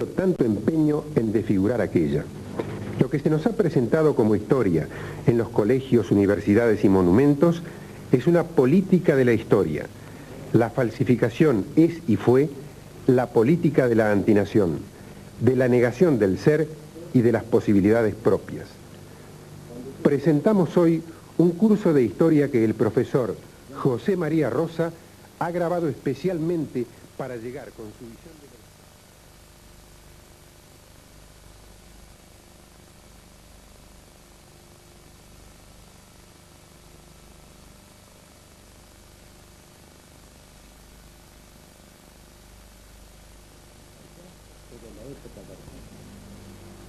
tanto empeño en desfigurar aquella. Lo que se nos ha presentado como historia en los colegios, universidades y monumentos es una política de la historia. La falsificación es y fue la política de la antinación, de la negación del ser y de las posibilidades propias. Presentamos hoy un curso de historia que el profesor José María Rosa ha grabado especialmente para llegar con su visión de...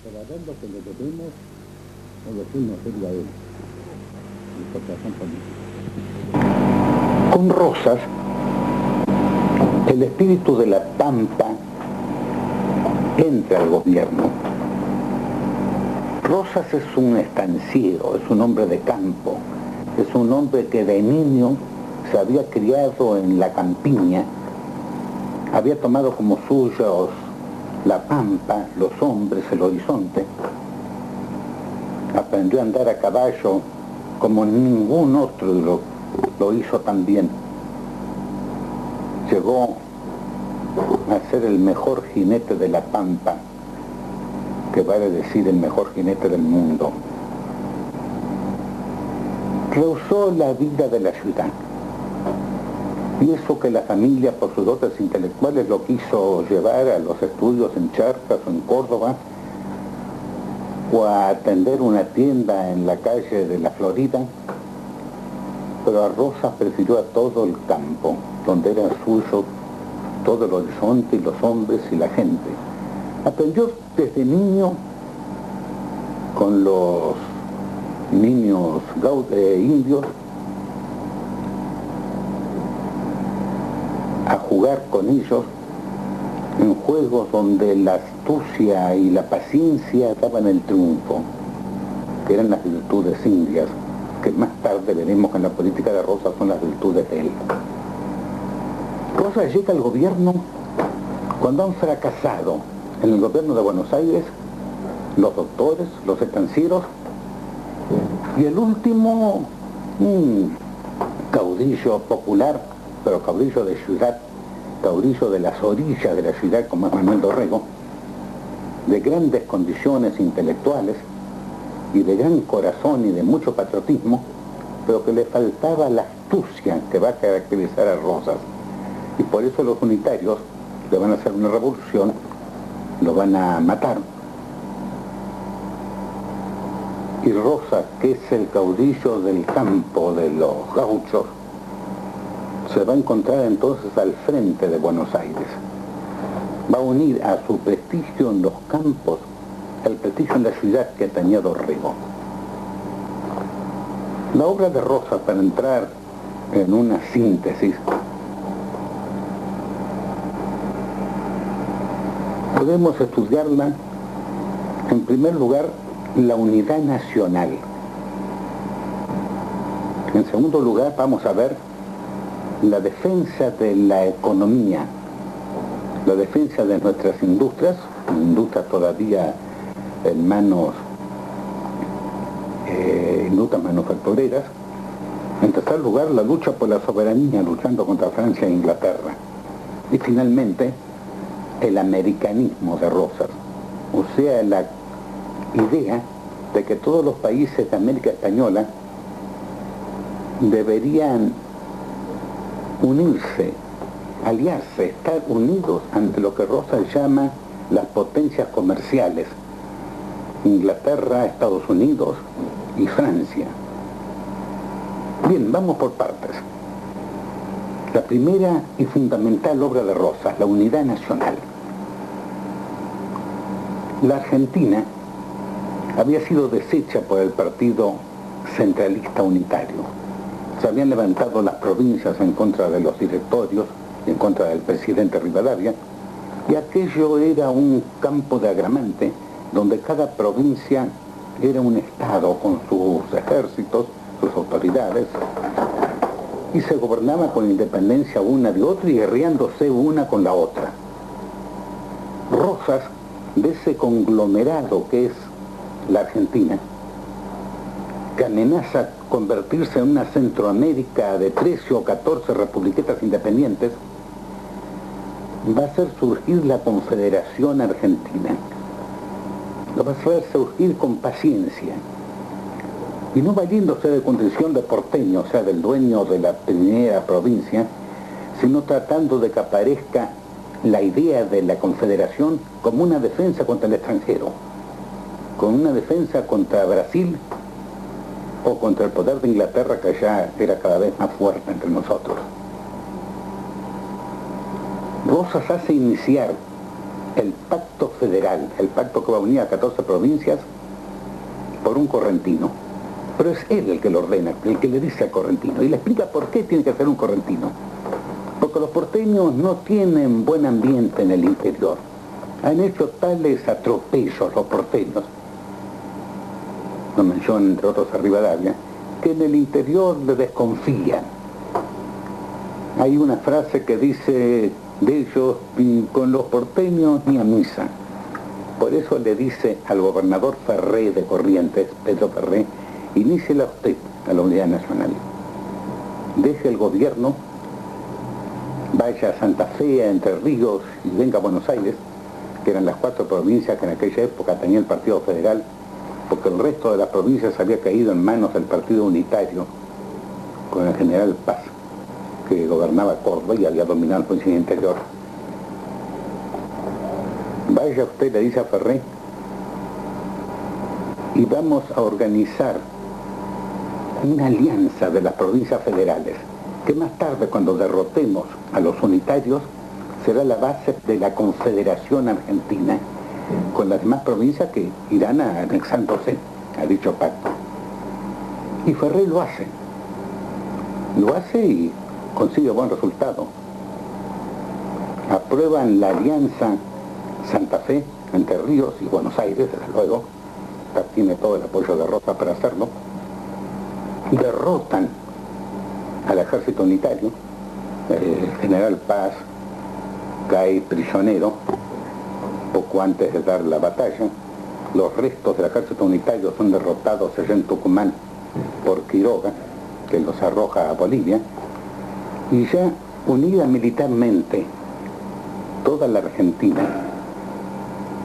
Para ver lo que le debemos o lo que nos sería él. Con Rosas, el espíritu de la Pampa entra al gobierno. Rosas es un estanciero, es un hombre de campo, es un hombre que de niño se había criado en la campiña, había tomado como suyos la pampa, los hombres, el horizonte. Aprendió a andar a caballo como ningún otro y lo hizo también. Llegó a ser el mejor jinete de la pampa, que vale decir el mejor jinete del mundo. Rehusó la vida de la ciudad. Y eso que la familia, por sus dotes intelectuales, lo quiso llevar a los estudios en Charcas o en Córdoba, o a atender una tienda en la calle de la Florida, pero a Rosas prefirió a todo el campo, donde era suyo todo el horizonte y los hombres y la gente. Aprendió desde niño con los niños indios a jugar con ellos en juegos donde la astucia y la paciencia daban el triunfo, que eran las virtudes indias, que más tarde veremos que en la política de Rosas son las virtudes de él. Rosas llega al gobierno cuando han fracasado en el gobierno de Buenos Aires los doctores, los estancieros, y el último, un caudillo popular, pero caudillo de ciudad, caudillo de las orillas de la ciudad, como es Manuel Dorrego, de grandes condiciones intelectuales y de gran corazón y de mucho patriotismo, pero que le faltaba la astucia que va a caracterizar a Rosas. Y por eso los unitarios le van a hacer una revolución, lo van a matar. Y Rosas, que es el caudillo del campo de los gauchos, se va a encontrar entonces al frente de Buenos Aires. Va a unir a su prestigio en los campos el prestigio en la ciudad que tenía Dorrego. La obra de Rosas, para entrar en una síntesis, podemos estudiarla, en primer lugar, la unidad nacional. En segundo lugar, vamos a ver la defensa de la economía, la defensa de nuestras industrias todavía en manos, industrias manufactureras. En tercer lugar, la lucha por la soberanía, luchando contra Francia e Inglaterra. Y finalmente, el americanismo de Rosas, o sea, la idea de que todos los países de América Española deberían unirse, aliarse, estar unidos ante lo que Rosas llama las potencias comerciales: Inglaterra, Estados Unidos y Francia. Bien, vamos por partes. La primera y fundamental obra de Rosas, la unidad nacional. La Argentina había sido deshecha por el Partido Centralista Unitario. Se habían levantado las provincias en contra de los directorios, en contra del presidente Rivadavia, y aquello era un campo de agramante donde cada provincia era un estado con sus ejércitos, sus autoridades, y se gobernaba con independencia una de otra y guerreándose una con la otra. Rosas de ese conglomerado que es la Argentina, que amenaza convertirse en una Centroamérica de 13 o 14 republiquetas independientes, va a hacer surgir la Confederación Argentina. Lo va a hacer surgir con paciencia, y no valiéndose de condición de porteño, o sea, del dueño de la primera provincia, sino tratando de que aparezca la idea de la Confederación como una defensa contra el extranjero, como una defensa contra Brasil o contra el poder de Inglaterra, que ya era cada vez más fuerte entre nosotros. Rosas hace iniciar el pacto federal, el pacto que va a unir a 14 provincias, por un correntino. Pero es él el que lo ordena, el que le dice al correntino, y le explica por qué tiene que ser un correntino. Porque los porteños no tienen buen ambiente en el interior. Han hecho tales atropellos los porteños, lo mencionan entre otros a Rivadavia, que en el interior le desconfían. Hay una frase que dice de ellos: con los porteños ni a misa. Por eso le dice al gobernador Ferré de Corrientes, Pedro Ferré: iníciela usted a la unidad nacional. Deje el gobierno, vaya a Santa Fe, a Entre Ríos y venga a Buenos Aires, que eran las 4 provincias que en aquella época tenía el Partido Federal, porque el resto de las provincias había caído en manos del Partido Unitario, con el general Paz, que gobernaba Córdoba y había dominado el Consejo Interior. Vaya usted, le dice a Ferré, y vamos a organizar una alianza de las provincias federales, que más tarde, cuando derrotemos a los unitarios, será la base de la Confederación Argentina, con las demás provincias que irán anexándose a dicho pacto. Y Ferré lo hace y consigue buen resultado. Aprueban la alianza Santa Fe, Entre Ríos y Buenos Aires, desde luego. Tiene todo el apoyo de Rosas para hacerlo. Derrotan al ejército unitario. El general Paz cae prisionero poco antes de dar la batalla. Los restos del ejército unitario son derrotados allá en Tucumán por Quiroga, que los arroja a Bolivia. Y ya unida militarmente toda la Argentina,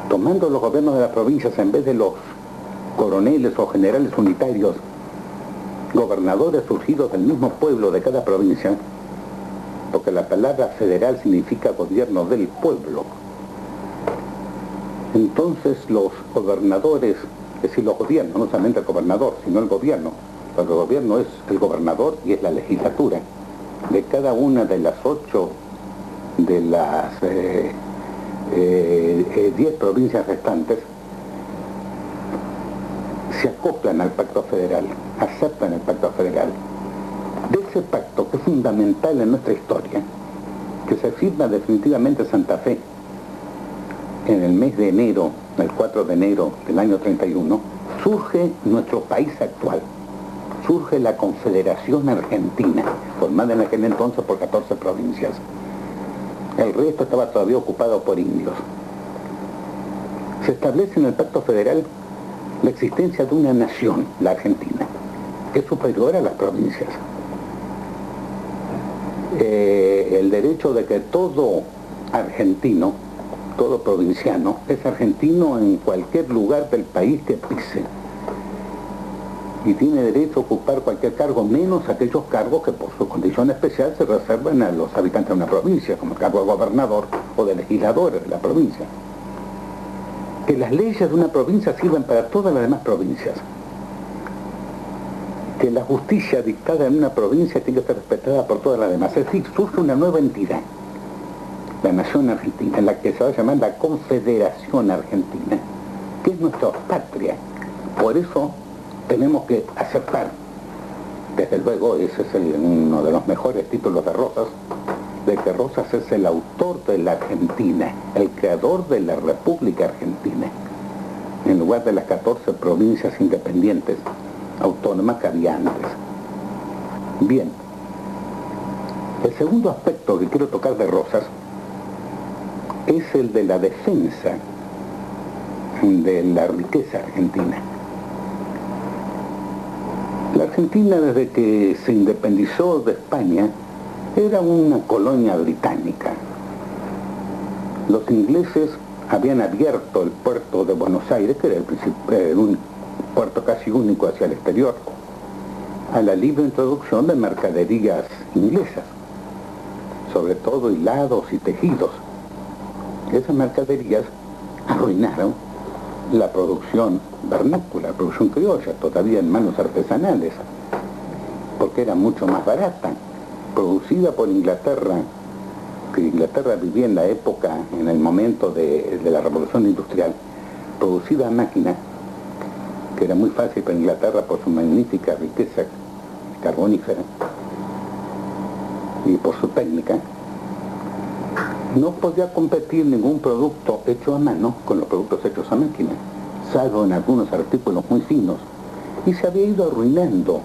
tomando los gobiernos de las provincias en vez de los coroneles o generales unitarios, gobernadores surgidos del mismo pueblo de cada provincia, porque la palabra federal significa gobierno del pueblo. Entonces los gobernadores, es decir, los gobiernos, no solamente el gobernador, sino el gobierno, porque el gobierno es el gobernador y es la legislatura de cada una de las 8 de las 10 provincias restantes, se acoplan al pacto federal, aceptan el pacto federal. De ese pacto, que es fundamental en nuestra historia, que se firma definitivamente en Santa Fe en el mes de enero, el 4 de enero del año 31, surge nuestro país actual, surge la Confederación Argentina, formada en aquel entonces por 14 provincias. El resto estaba todavía ocupado por indios. Se establece en el pacto federal la existencia de una nación, la Argentina, que es superior a las provincias. El derecho de que todo argentino, todo provinciano, es argentino en cualquier lugar del país que pise. Y tiene derecho a ocupar cualquier cargo, menos aquellos cargos que por su condición especial se reservan a los habitantes de una provincia, como el cargo de gobernador o de legislador de la provincia. Que las leyes de una provincia sirven para todas las demás provincias. Que la justicia dictada en una provincia tiene que ser respetada por todas las demás. Es decir, surge una nueva entidad, la Nación Argentina, en la que se va a llamar la Confederación Argentina, que es nuestra patria. Por eso tenemos que aceptar, desde luego ese es uno de los mejores títulos de Rosas, de que Rosas es el autor de la Argentina, el creador de la República Argentina, en lugar de las 14 provincias independientes autónomas que había antes. Bien, el segundo aspecto que quiero tocar de Rosas es el de la defensa de la riqueza argentina. La Argentina, desde que se independizó de España, era una colonia británica. Los ingleses habían abierto el puerto de Buenos Aires, que era un puerto casi único hacia el exterior, a la libre introducción de mercaderías inglesas, sobre todo hilados y tejidos. Esas mercaderías arruinaron la producción vernácula, la producción criolla, todavía en manos artesanales, porque era mucho más barata, producida por Inglaterra, que Inglaterra vivía en la época, en el momento de la revolución industrial, producida a máquina, que era muy fácil para Inglaterra por su magnífica riqueza carbonífera y por su técnica. No podía competir ningún producto hecho a mano con los productos hechos a máquina, salvo en algunos artículos muy finos, y se había ido arruinando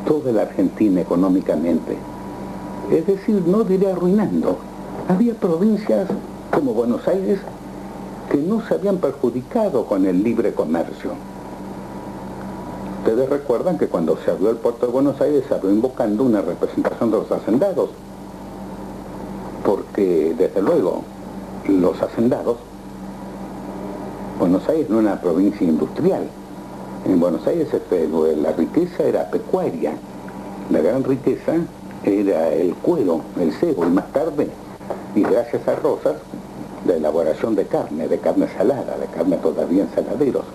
toda la Argentina económicamente. Es decir, no diré arruinando. Había provincias como Buenos Aires que no se habían perjudicado con el libre comercio. Ustedes recuerdan que cuando se abrió el puerto de Buenos Aires se abrió invocando una representación de los hacendados, porque desde luego los hacendados, Buenos Aires no era una provincia industrial. En Buenos Aires la riqueza era pecuaria, la gran riqueza era el cuero, el cebo, y más tarde, y gracias a Rosas, la elaboración de carne salada, de carne todavía en saladeros.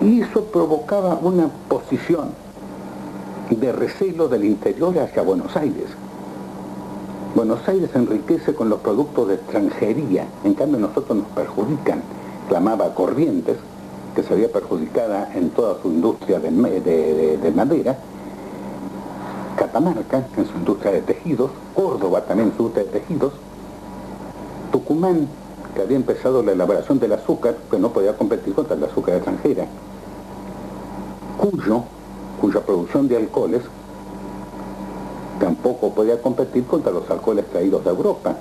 Y eso provocaba una posición de recelo del interior hacia Buenos Aires. Buenos Aires se enriquece con los productos de extranjería, en cambio nosotros nos perjudican. Clamaba Corrientes, que se había perjudicada en toda su industria de madera, Catamarca en su industria de tejidos, Córdoba también en su industria de tejidos, Tucumán, que había empezado la elaboración del azúcar, que no podía competir contra el azúcar extranjera, Cuyo, cuya producción de alcoholes tampoco podía competir contra los alcoholes traídos de Europa,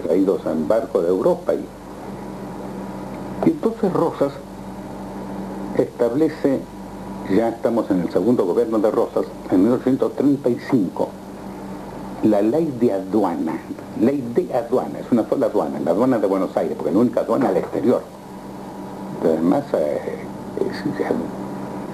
traídos en barco de Europa. Y entonces Rosas establece, ya estamos en el segundo gobierno de Rosas, en 1935, la ley de aduana. Ley de aduana, es una sola aduana, la aduana de Buenos Aires, porque es la única aduana al exterior. Además,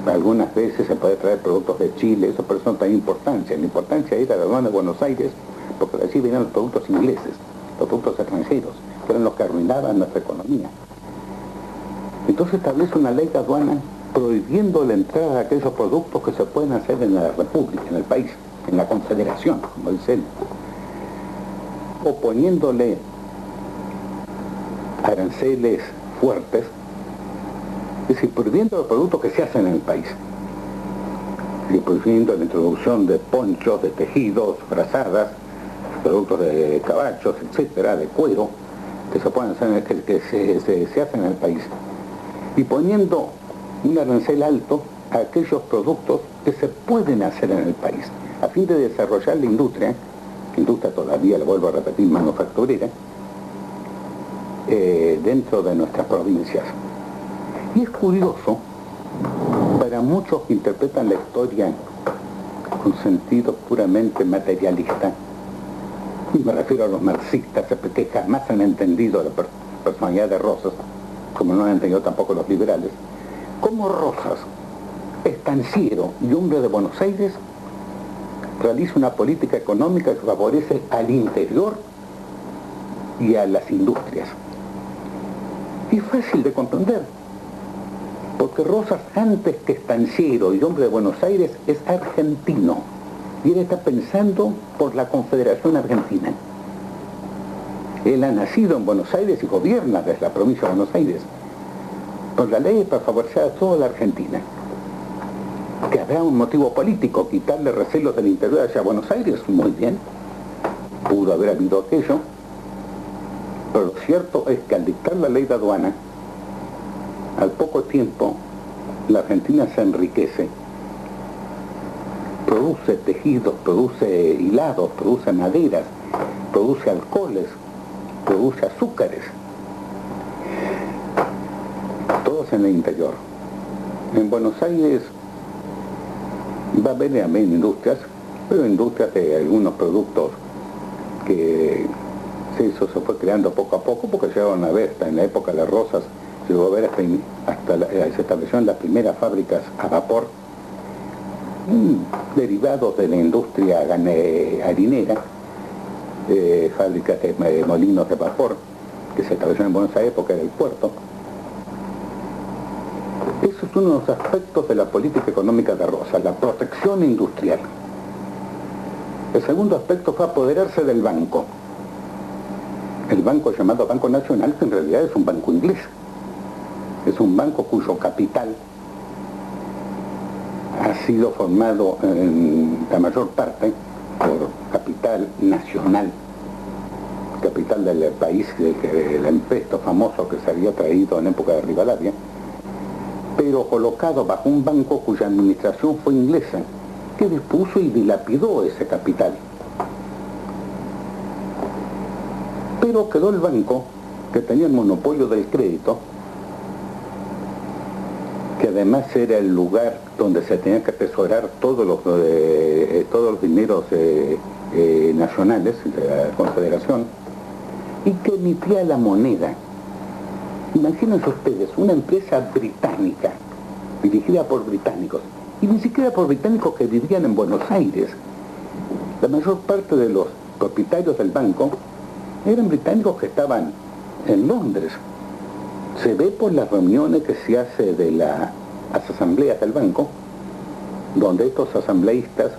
algunas veces se puede traer productos de Chile, eso pero eso no tiene importancia. La importancia era la aduana de Buenos Aires, porque de allí venían los productos ingleses, los productos extranjeros, que eran los que arruinaban nuestra economía. Entonces establece una ley de aduana prohibiendo la entrada de aquellos productos que se pueden hacer en la República, en el país, en la Confederación, como dice él, oponiéndole aranceles fuertes, es decir, prohibiendo los productos que se hacen en el país, y prohibiendo la introducción de ponchos, de tejidos, frazadas, productos de cabachos, etcétera, de cuero, que se pueden hacer, que se hacen en el país, y poniendo un arancel alto a aquellos productos que se pueden hacer en el país, a fin de desarrollar la industria todavía, le vuelvo a repetir, manufacturera, dentro de nuestras provincias. Y es curioso, para muchos que interpretan la historia con sentido puramente materialista, y me refiero a los marxistas, que jamás han entendido la personalidad de Rosas, como no han entendido tampoco los liberales, como Rosas, estanciero y hombre de Buenos Aires, realiza una política económica que favorece al interior y a las industrias. Y es fácil de comprender, porque Rosas, antes que estanciero y hombre de Buenos Aires, es argentino, y él está pensando por la Confederación Argentina. Él ha nacido en Buenos Aires y gobierna desde la provincia de Buenos Aires, por la ley para favorecer a toda la Argentina. Que habrá un motivo político, quitarle recelos del interior hacia Buenos Aires, muy bien, pudo haber habido aquello, pero lo cierto es que al dictar la ley de aduana, al poco tiempo la Argentina se enriquece, produce tejidos, produce hilados, produce maderas, produce alcoholes, produce azúcares. todos en el interior. En Buenos Aires va a haber también industrias, pero industrias de algunos productos que eso se fue creando poco a poco, porque llegaron a ver, hasta en la época de las Rosas, llegó a ver se establecieron las primeras fábricas a vapor, derivados de la industria harinera, fábricas de molinos de vapor, que se establecieron en Buenos Aires porque era el puerto. Eso es uno de los aspectos de la política económica de Rosas, la protección industrial. El segundo aspecto fue apoderarse del banco. El banco llamado Banco Nacional, que en realidad es un banco inglés. Es un banco cuyo capital ha sido formado en la mayor parte por capital nacional, capital del país, el empesto famoso que se había traído en época de Rivadavia, pero colocado bajo un banco cuya administración fue inglesa, que dispuso y dilapidó ese capital. Pero quedó el banco, que tenía el monopolio del crédito, que además era el lugar donde se tenía que atesorar todos los dineros nacionales de la Confederación, y que emitía la moneda. Imagínense ustedes, una empresa británica, dirigida por británicos, y ni siquiera por británicos que vivían en Buenos Aires. La mayor parte de los propietarios del banco eran británicos que estaban en Londres. Se ve por las reuniones que se hace de las asambleas del banco, donde estos asambleístas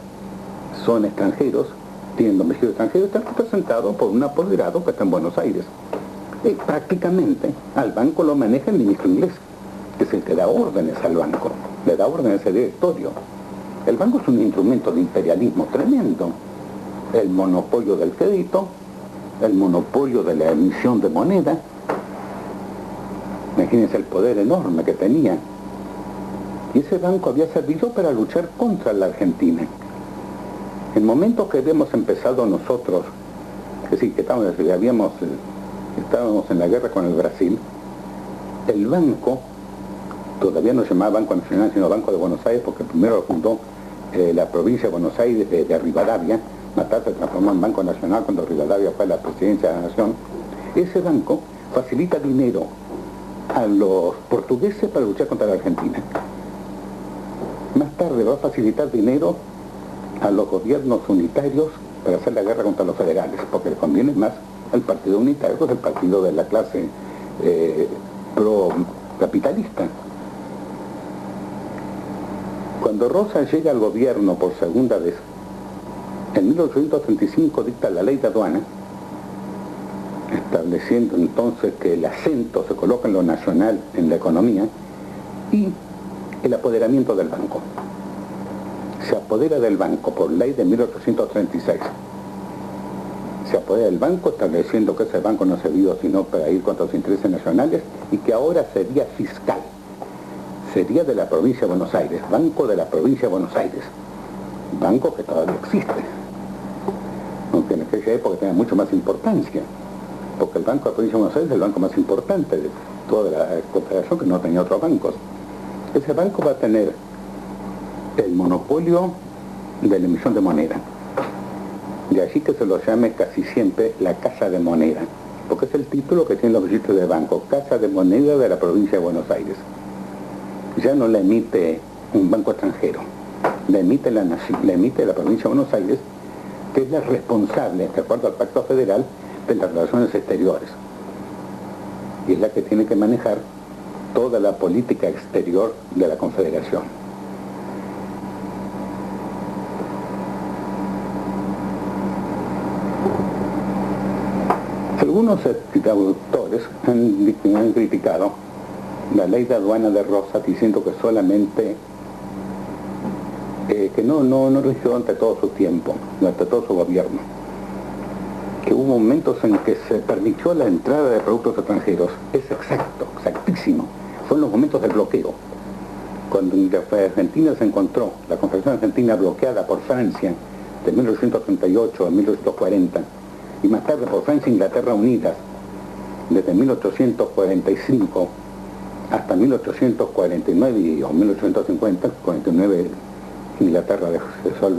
son extranjeros, tienen domicilio extranjero, están representados por un apoderado que está en Buenos Aires. Y prácticamente al banco lo maneja el ministro inglés, que es el que da órdenes al banco, le da órdenes al directorio. El banco es un instrumento de imperialismo tremendo. El monopolio del crédito, el monopolio de la emisión de moneda. Imagínense el poder enorme que tenía. Y ese banco había servido para luchar contra la Argentina. En momentos que habíamos empezado nosotros, es decir, que estábamos en la guerra con el Brasil, el banco, todavía no se llamaba Banco Nacional, sino Banco de Buenos Aires, porque primero lo fundó la provincia de Buenos Aires de Rivadavia. Más tarde se transformó en Banco Nacional cuando Rivadavia fue la presidencia de la nación. Ese banco facilita dinero a los portugueses para luchar contra la Argentina. Más tarde va a facilitar dinero a los gobiernos unitarios para hacer la guerra contra los federales, porque les conviene más al partido unitario que el partido de la clase pro-capitalista. Cuando Rosas llega al gobierno por segunda vez, en 1835 dicta la ley de aduana, estableciendo entonces que el acento se coloca en lo nacional, en la economía, y el apoderamiento del banco. Se apodera del banco por ley de 1836. Se apodera del banco estableciendo que ese banco no ha servido sino para ir contra los intereses nacionales y que ahora sería fiscal. Sería de la provincia de Buenos Aires, Banco de la provincia de Buenos Aires. Banco que todavía existe, aunque en aquella época tenía mucho más importancia, porque el Banco de la provincia de Buenos Aires es el banco más importante de toda la Confederación, que no tenía otros bancos. Ese banco va a tener el monopolio de la emisión de moneda. De allí que se lo llame casi siempre la Casa de Moneda, porque es el título que tienen los registros de banco, Casa de Moneda de la provincia de Buenos Aires. Ya no la emite un banco extranjero, la emite la provincia de Buenos Aires, que es la responsable, de acuerdo al Pacto Federal, de las relaciones exteriores. Y es la que tiene que manejar toda la política exterior de la Confederación. Algunos autores han criticado la ley de aduana de Rosas diciendo que solamente que no rigió ante todo su tiempo, ante todo su gobierno, que hubo momentos en que se permitió la entrada de productos extranjeros. Es exacto, exactísimo. Fueron los momentos del bloqueo, cuando Argentina se encontró, la Confederación Argentina bloqueada por Francia de 1838 a 1840, y más tarde por Francia e Inglaterra unidas desde 1845 hasta 1849 o 1850, 49 Inglaterra dejó